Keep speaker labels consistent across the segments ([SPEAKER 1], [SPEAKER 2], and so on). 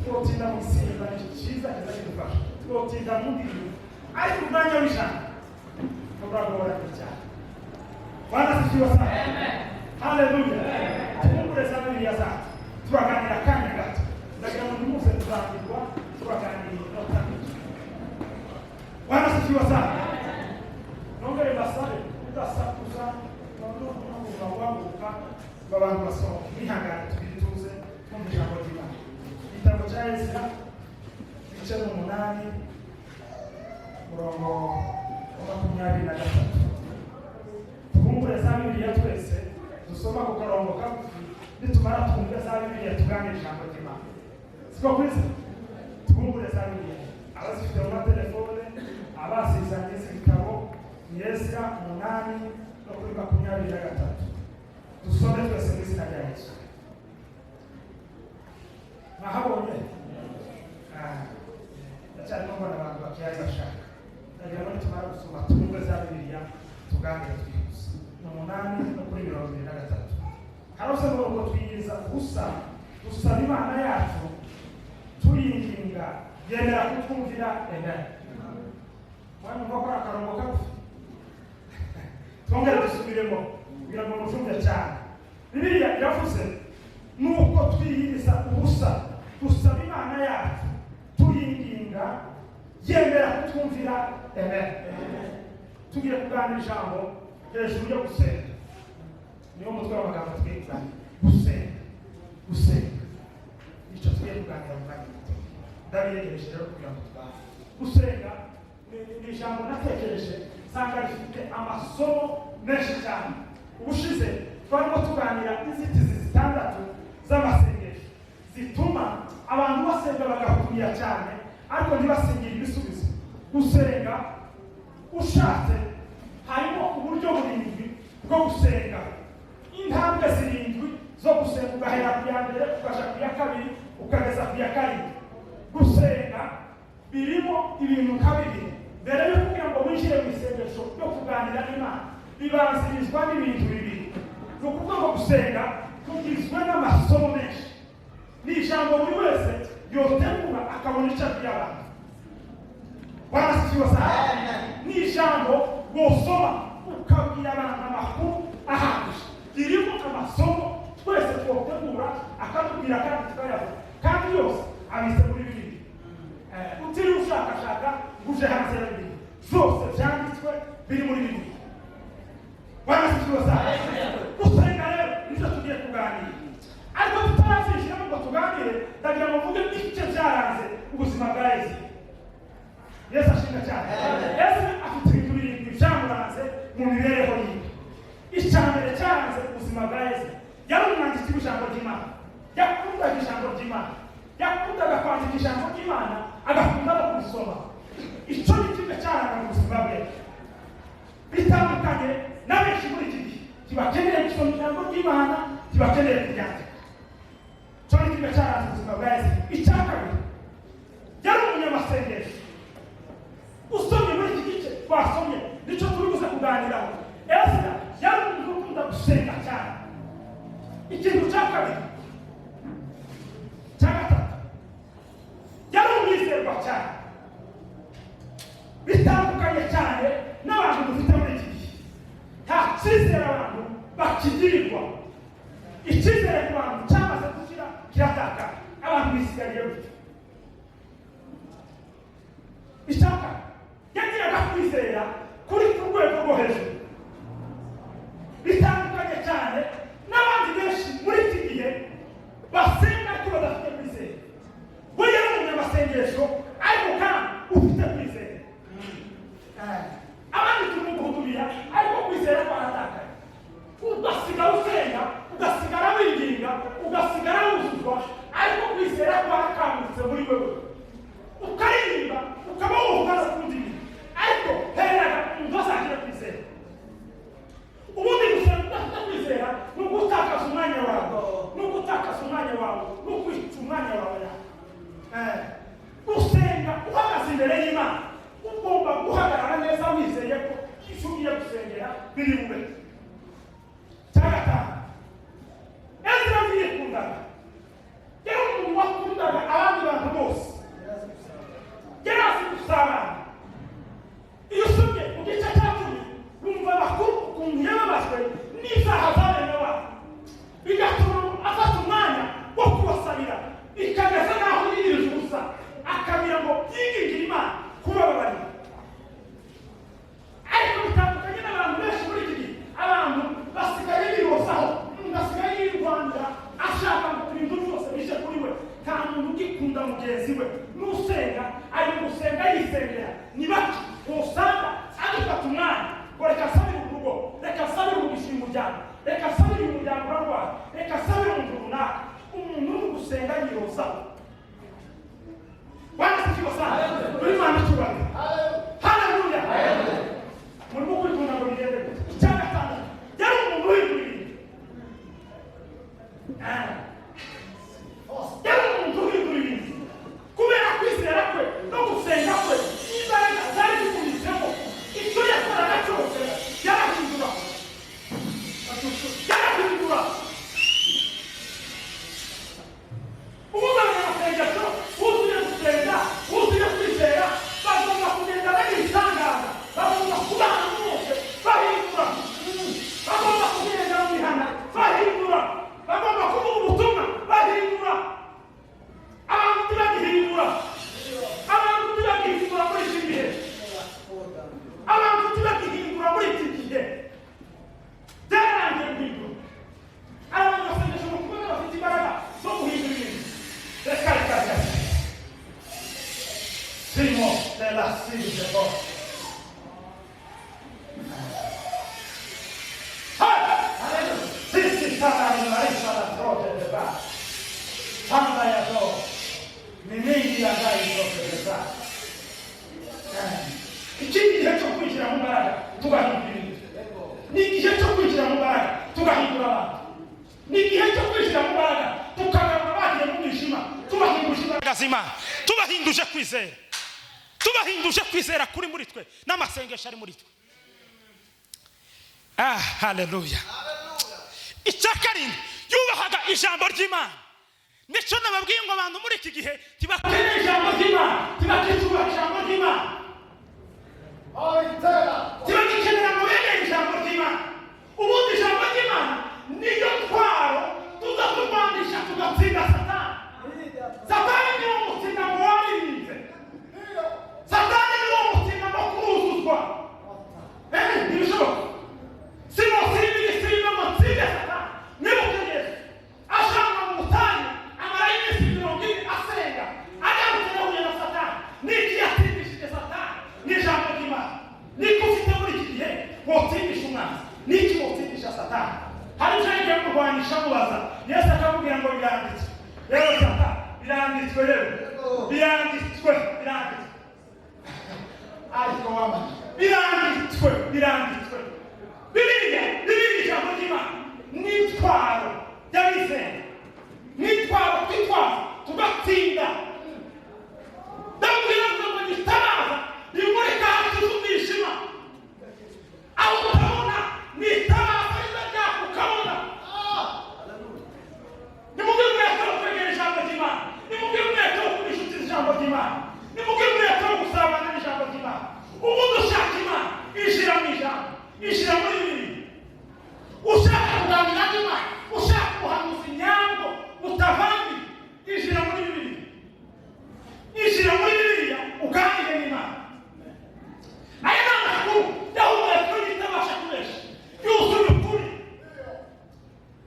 [SPEAKER 1] twotinda mu gisimba cyiza kizakidufasha twotinda mu ndirimbo ariko umwanya w'ijana uragora cyane. Bwana sifiwe sana. Haleluya. Tumukureza Bibiliya zacu turaganira kanya gato ndagira ngo nimuze turangirwa turaganira inota. Bwana sifiwe sana. Nongere basabe udasakuza n'umuntu wabuka abantu basohoka bihangana tubituze mu ijambo ry'Imana. Igitabo cya Ezra igice 8 murongo wa 23. Tukumbure za Bibiliya twese dusoma ku karongo kagufi nitumara twumva za Bibiliya tuganira ijambo ry'Imana. Siko kwisi tukumbure za Bibiliya abazifite mu telefone abasizanye ibitabo Ezra 8 no kuri 23. Dusome twese mu izina rya Yesu. Mahabonye ndacyari mbona abantu bakiyaye bashaka ndagira ngo tumara gusoma twumve za Bibiliya tuganire twihuse. 8 no kuri 23. Harose ngo twiyiza gusa dusaba Imana yacu tuyinginga yemera kutwumvira amen. Mwana ngokora akarongo kagufi twongere dusubiremo kugira ngo mushumve cyane. Bibiliya iravuze nuko twiyiriza ubusa dusaba Imana yacu tuyinginga yemera kutwumvira amen. Tugiye kuganira ijambo hejuru yo gusenga. Niyo mutwe w'amagambo twiga gusenga icyo tugiye kuganira mu kanya gato. Ndabiyegereje rero kugira ngo twumve gusenga ni ijambo natekereje sanga rifite amasomo menshi cyane. Ubushize twarimo tuganira inzitizi zitandatu z'amasengesho zituma abantu basenga bagahutumira cyane ariko ntibasengere ibisubizo. Gusenga ushatse harimo uburyo burindwi bwo gusenga, intambwe zirindwi zo gusenga ugahera ku ya mbere ukaja ku ya kabiri ukageza ku ya karindwi. Gusenga birimo ibintu kabiri. Mbere yo kugira ngo winjire mu isengesho ryo kuganira n'Imana bibanzirizwa n'ibintu bibiri. Ni ukuvuga ngo gusenga kugizwe n'amasomo menshi. Ni ijambo buri wese yotegura akabona icyo abwira abantu. Bwana sifiwe sana. Ni ijambo wosoma ukabwira abantu amakuru ahagije. Irimo amasomo twese twotegura akatubwira kandi tukayavuga kandi yose abise muri Bibiliya. Utiri ushakashaka uje hanze ya Bibiliya zose byanditswe biri muri Bibiliya. Bwana sifiwe sana. Gusenga rero nicyo tugiye kuganira ariko tutarazishira ngo tuganire ndagira ngo mvuge icyo byaranze ubuzima bwa Yesu. Yesu ashinga cyane. Yesu afite ibintu birindwi byamuranze mu mibereho ye. Icyambere cyaranze ubuzima bwa Yesu yari umwanditsi w'ijambo ry'Imana. Yakundaga ijambo ry'Imana, yakundaga kwandika ijambo ry'Imana, agakunda no kurisoma. Icyo ni kimwe cyaranze ubuzima bwe. Bitandukanye na benshi muri iki gihe kibakeneye gusoma ijambo ry'Imana, kibakeneye kuryandika. Icyo ni kimwe cyaranze ubuzima bwa Yesu. Icya kabiri yari umunyamasengesho. Usomye muri iki gice twasomye nicyo turi buze kuganiraho. Ezra yari umuntu ukunda gusenga cyane. Ikintu cya kabiri cya gatatu yari umwizerwa cyane. Bitandukanye cyane n'abantu dufite muri iki gihe. Nta cyizere abantu bakigirirwa. Icyizere ku bantu cyamaze gushyira kirataka. Abantu bisigariye bityo. Ishaka yagiraga kwizera kuri ku rwego rwo hejuru. Bitandukanye cyane n'abandi benshi muri iki gihe basenga ariko badafite kwizera. We yari umunyamasengesho ariko kandi ufite kwizera. Abandi turimo guhudumira ariko kwizera kwaratakaye. Ugasigara usenga, ugasigara winginga, ugasigara wuzuzwa ariko kwizera kwarakangutse muri wewe. Ukaririmba ukaba wuhugaza kundimi ariko heraga ntuzagire kwizera. Ubundi gusenga udafite kwizera ni ugutakaza umwanya wawe, ni ugutakaza umwanya wawe, ni ukwica umwanya wawe. Gusenga uhagaze imbere y'Imana ugomba guhagarara neza wizeye ko icyo ugiye gusengera biri bube. Cya gatanu Ezra yikundaga. Yari umuntu wakundaga abandi bantu kwikunda mugenzi we n'usenga ari gusenga yisengera ni bake usanga agifata umwanya ngo reka asabire urugo, reka asabire umugisha umuryango, reka asabire umuryango urarwaye, reka asabire umuntu runaka. Umuntu uri gusenga yiroza wanasikiwa sana muri Imana cyubahiro. Haleluya. Muri bwo kwikunda ngo bigende cyane cyane yari umuntu w'ibiri yari umuntu w'ibiri kubera kwizera kwe no gusenga kwe imbaraga zari zikumisemo icyo yakoraga cyose yarahindura umwana amasengesho wuzuye gusenga wuzuye kwizera bagomba kugenda bagitangaza, bagomba kubana bose bahindura, bagomba kugenda mu mihana bahindura, bagomba kuvuga ubutumwa bahindura. Abantu ntibagihindura, abantu ntibagihindura muri iki gihe, abantu ntibagihindura muri iki gihe. Byarangiye guhindura. Abantu basengesha mu kubona bafite imbaraga zo guhindura ibintu. Reka reka reka Simo della Silvio. Sisi sana ni maisha na trote deba. Tanda ya do. Ni mingi ya gai trote deba. Ikindi gihe cyo kwinjira mu mbaraga tugahindura ibintu. Ni igihe cyo kwinjira mu mbaraga tugahindura abantu. Ni igihe cyo kwinjira mu mbaraga tukagarura abagiye mu mwijima tubahinduje imbaraga z'Imana, tubahinduje kwizera, tubahinduje kwizera kuri muri twe n'amasengesho ari muri twe. Haleluya. Icya karindwi, yubahaga ijambo ry'Imana. Nicyo nababwiye ngo abantu muri iki gihe tibakeneye ijambo ry'Imana, tibakicuba ijambo ry'Imana, tibagikenera ngo bemere ijambo ry'Imana. Ubundi ijambo ry'Imana niyo twaro tuza kurwanisha tugatsinda Satani. Satani niwo mutsinda ngo warinze, Satani niwo mutsinda ngo kuruzuzwa. Ntibishoboka. Sino mutsinde Satani. Nibuke Yesu ashaka mu butayu amara iminsi 40 asenga agarutse yahuye na Satani. Niki yatsindishije Satani? Ni ijambo ry'Imana. Niko ufite muri iki gihe wotsindisha umwanzi. Niki wotsindisha Satani? Hari icyo kurwanisha mubaza Yesu akamubwira ngo biranditswe. Rero Satani biranditswe, rero biranditswe. Ariko wama biranditswe. Bibiliya ijambo ry'Imana nitwaro y'abizera, nitwaro twitwaza tugatsinda. Ndabwira ngo nitabaza nimureka hatuzumishima aho utabona nitabaza izajya ukabona. Nimubwire umwete wo kwegera ijambo ry'Imana, nimubwire umwete wo kubishyutsa ijambo ry'Imana, nimubwire umwete wo gusabana n'ijambo ry'Imana. Ubundi ushaka Imana ishyira mu ijambo, ishyira muri Bibiliya. Ushaka kuganira n'Imana, ushaka ubuhanuzi nyabwo butavangiye, ishyira muri Bibiliya, ishyira muri Bibiliya uganire n'Imana. Aya ni amakuru yahumetswe n'itabasha kubesha, yuzuye ukuri.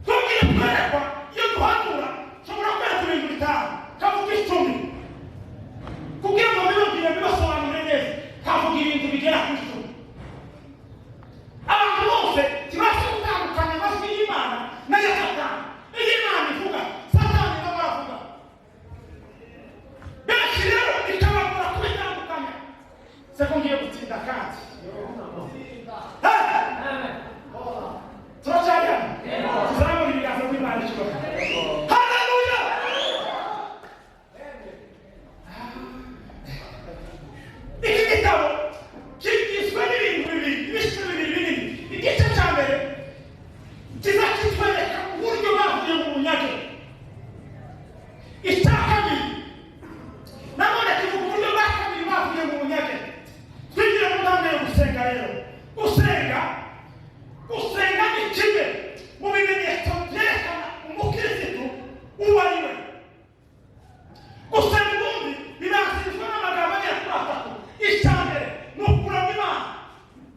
[SPEAKER 1] Twabwiye kwerekwa iyo duhanura nshobora kwereka ibintu bitanu kavuga 10 kugira ngo bibabwire bibasobanure neza, kavuga ibintu bigera ku 10. Abantu bose tibasha gutandukanya amajwi y'Imana n'aya Satani. Iyo Imana ivuga Satani nawe aravuga. Benshi rero ikabagora kubitandukanya. Seko ngiye gutsinda kandi turacaya tuzamura ibiganza by'Imana ikibazo. Haleluya. Iki gitabo kigizwe n'ibintu bibiri, ibisho bibiri binini. Igice cya mbere kizakitwereka uburyo bavuye mu bunyage. Icya kabiri nanone kivuga uburyo bwa kabiri bavuye mu bunyage. Twigire mu ntambwe yo gusenga rero. Gusenga ni kimwe mu bimenyetso byerekana umukirisitu uwo ari we. Gusenga ubundi bibanzirizwa n'amagambo agera kuri 3. Icya mbere ni ukuramya Imana.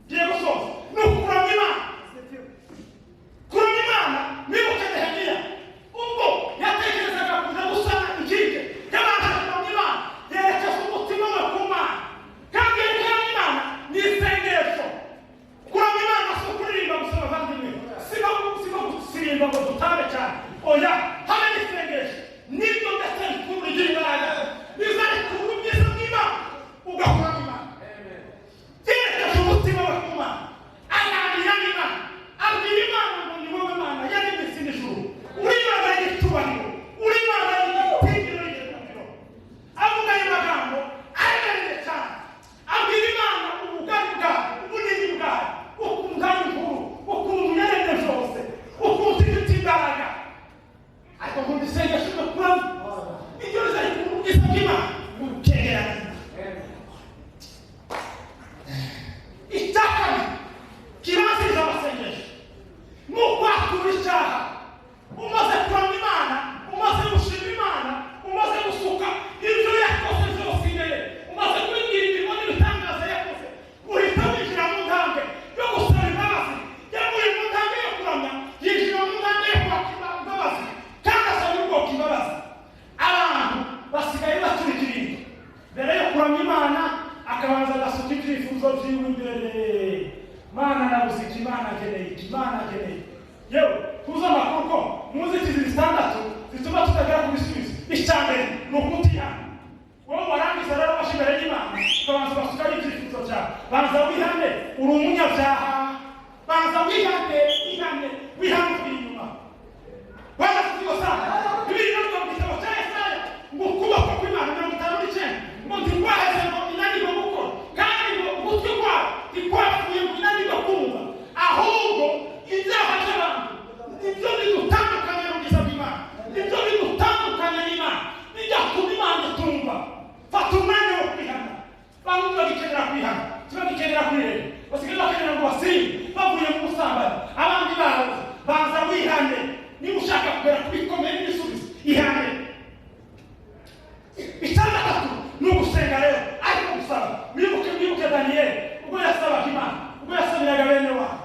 [SPEAKER 1] Ngiye gusoza. Ni ukuramya Imana. Kuramya Imana nibuke Nehemiya ubwo yatekerezaga kuza gusana inkike y'abantu akabanza agasuka ibyifuzo byiwe imbere. Mana nabuze ikimana akeneye, ikimana akeneye. Yewe tuzi amakuru ko muzitizi zitandatu zituma tutagera ku bisubizo. Icya mbere ni ukutihana. Wowe warangiza rero washimira y'Imana ukabanza basuka ibyifuzo cyawe. Banza wihane, uri umunyabyaha. Banza wihane inyuma. Bwana sifiwe sana. Biblia inasema kitabu cha Isaya ngo kuboko kw'Imana n'umutarurice ngo ndikwaze ngo inani ngo gukora kandi ngo gutwi kwawe ikwafuye ngo inani ngo kumva ahubwo ibyaha by'abantu ibyo bidutandukanya n'ubwiza bw'Imana ibyo bidutandukanya n'Imana bigatuma Imana itumva. Fata umwanya wo kwihana. Bamwe bagikenera kwihana, bagikenera kwireba, basigaye bakenera ngo basinge bavuye mu busambanyi. Abandi baza wihane. Niba ushaka kugera kubikomeye n'ibisubizo ihane. Icya ni ugusenga rero ariko gusaba. Mwibuke Daniyeli ubwo yasabaga Imana, ubwo yasabiraga bene wabo.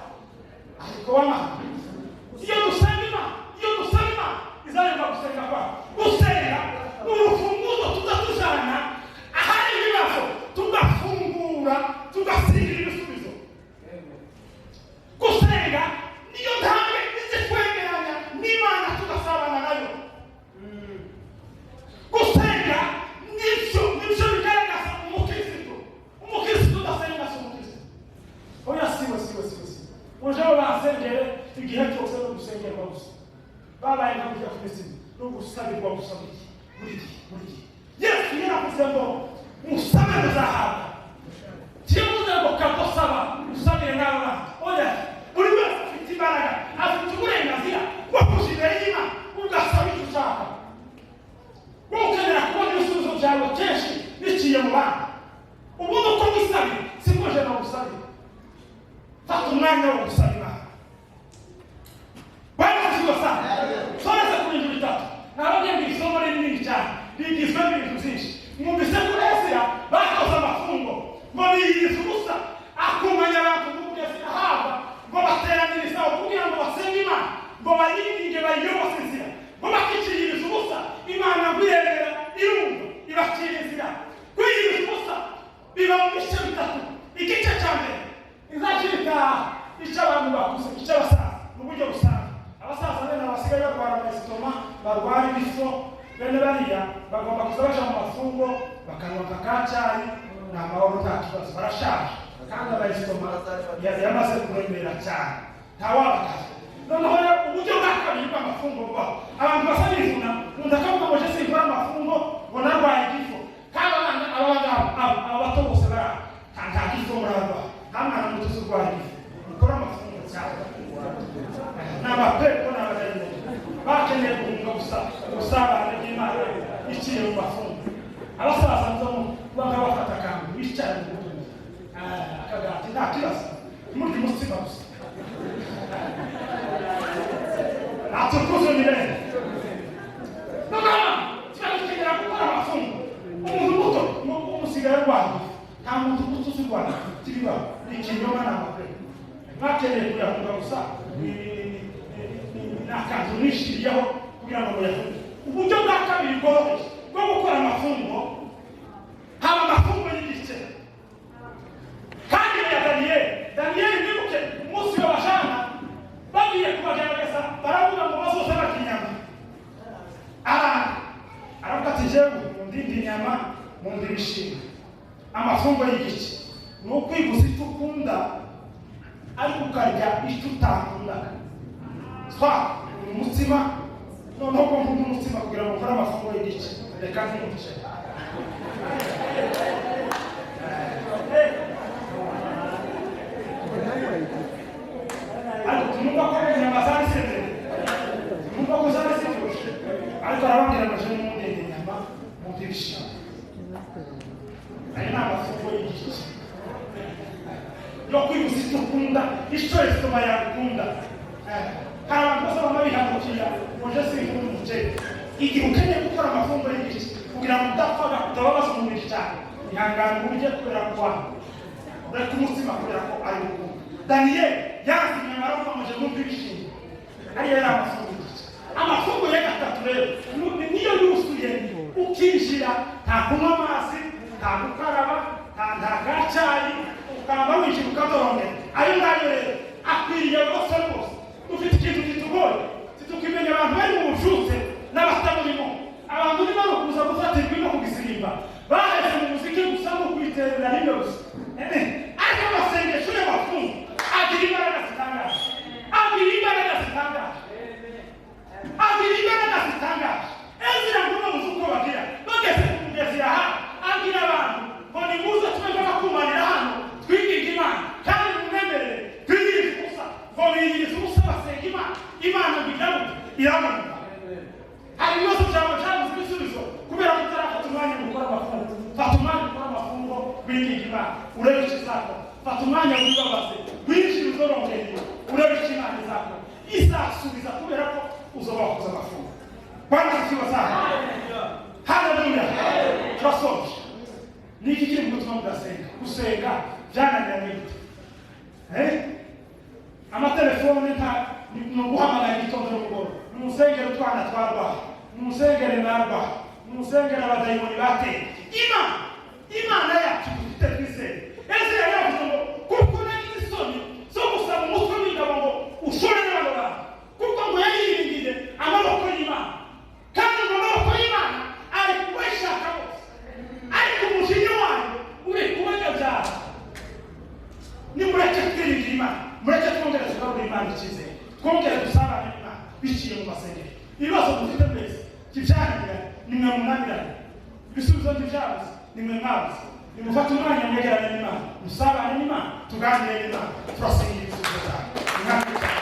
[SPEAKER 1] Ariko wamana iyo dusaba Imana izareba gusenga kwawe. Gusenga ni urufunguzo tuzatujana ahari ibibazo tugafungura tugasingira ibisubizo. Gusenga niyo ntambwe izikwegeranya n'Imana tugasabana nayo. Gusenga nibyo bigaragaza umukristo udasenga si umukristo. Oya siwe. Ujyaho basengere igihe cyose no gusengerwa gusa. Babaye nka kujya ku misiri no gusabirwa gusa buri gihe. Yesu yaravuze ngo musabe muzahabwa. Kivuze ngo kadosaba usabire n'abana. Oya buri wese afite imbaraga, afite uburenganzira bwo kuja imbere y'Imana ugasaba icyo ushaka. Ukenera kubona ibisubizo byawe kenshi biciye mu bana. Ubundi uko wisabira siko je no gusabira. Fata umwanya wo gusaba Imana. Bwana sifiwe sana. Soreza ku bintu bitatu. Nababwiye ngo isomo rinini cyane rigizwe n'ibintu byinshi. Mwumvise ko Ezira bakoze amafungo ngo biyirize ubusa akumanya abantu n'ubugezi ahaba ngo bateraniriza kugira ngo basenge Imana ngo bayiringe bayiyobose inzira ngo bakiciririza ubusa Imana ngwirebera irumva ibacira inzira. Kwiyiriza ubusa biba mu bice bitatu. Igice cya mbere izakirita icy'abantu bakuze, icy'abasaza mu buryo busanzwe. Abasaza bene basigaye barwara amasitoma, barwara ibiso, bene bariya bagomba kuza baja mu mafungo bakanywa kakacyayi n'amahoro nta kibazo. Barashaje kandi amasitoma yamaze kuremera cyane ntawabakaza. Noneho uburyo bwa kabiri bw'amafungo bubaho. Abantu basa n'ivuna umuntu akavuga ngo je sinkora amafungo ngo narwaye igifu kandi aba bato bose nta gifu murarwaye. Nta mwana muto urwaye igifu ukora amafungo cyane. N'abapepo n'abadayimoni bakeneye guhunga gusabana n'Imana iciye mu mafungo. Abasaza nzomu banga bafata akantu bicaye mu mutuzo akagati nta kibazo muri mutima gusa. Atukuzo mirene. Tunakenera gukora amafungo. Umuntu muto umusigaye rwanda nta muntu muto uzirwana kiriba n'ikinyoma n'amapepo. Bakeneye kuyahunga gusa n'akantu nishiriyeho kugira ngo muyahunge. Uburyo bwa kabiri bworoheje bwo gukora amafungo haba amafungo y'igice kandi ya Daniyeli mwibuke umunsi w'abajana bagiye kubagaragaza baravuga ngo bazoze barya inyama. Aravuga ati jewe mundinde inyama mundinde ibishimbo. Amafungo y'igice ni ukwiguza icyo ukunda ariko ukarya icyo utakunda. Umutsima noneho ko mvuga umutsima kugira ngo ukore amafungo y'igice reka ntimuce. Ariko tumumva ko inyama zari ziremeye, tumumva ko zari ziryoshye, ariko arababwira ngo je mundinde inyama mundinde ibishimbo. Aya ni amafungo y'igice yo kwiguza icyo ukunda icyo esitoma yakunda. Hari abantu bose baba bihagurukira ngo je sinkunda umuceri. Igihe ukeneye gukora amafungo y'igice kugira ngo udapfaga utababaza umubiri cyane ihangane uburyo kubera kwanga ureka umutima kubera ko ari gukunda. Daniyeli yanze inyama aravuga ngo je mundinde ibishimbo. Ariyo yari amafungo y'igice. Amafungo ya gatatu rero niyo yuzuye ukinjira nta kunywa amazi nta gukaraba nta cyari ukamba winjira ukadoronge ayo ngayo rero akwiriye bose bose ufite ikintu kitugoye tukimenya abantu bari mu bujutse n'abatamurimo abantu ni bano kuza gufatirwa no kugisimba baheze mu muziki gusa no kwiterera rimwe gusa ariko amasengesho y'abafungu agira imbaraga zitangaje agira imbaraga zitangaje ezira ngo babuze uko bagira bageze ku mugezi aha agira abantu ngo ni muze tube bakumanira hano twiginga Imana kandi munemerere twigirize ubusa ngo biyirize ubusa basenga Imana bigaruka iramanuka hari ibibazo byawe cyabuze ibisubizo kubera ko utarafata umwanya wo gukora amafungo fata umwanya gukora amafungo wiginga Imana urebe ikizako fata umwanya wibabaze winjira uzorongeye urebe ikimana izako izasubiza kubera ko uzoba wakoze amafungo Bwana asifiwe sana. Haleluya. Turasoje. Niki kiri mu mutima mudasenga? Gusenga byananiranye gute? Amatelefone nta no guhamagara igitondo n'umugoro. Musengera utwana twarwa. Musengera narwa. Musengera abadayimoni bate. Imana yacu dufite twizeye. Ese yavuze ngo kuko nari isoni zo gusaba umutwe w'ingabo ngo ushore n'abana. Kuko ngo yariringije amaboko y'Imana. Kandi amaboko y'Imana ari kubashaka bose ariko umujinya wayo uri kubanyabyaha nimureke twiringira Imana mureke twongere tugarure Imana icyizere twongere dusabane n'Imana biciye mu masengesho ibibazo dufite mwese kibyananira nimwe munanirane ibisubizo by'ibyabuze nimwe mwabuze nimufate umwanya mwegerane n'Imana musabane n'Imana tuganire n'Imana turasenga ibisubizo byawe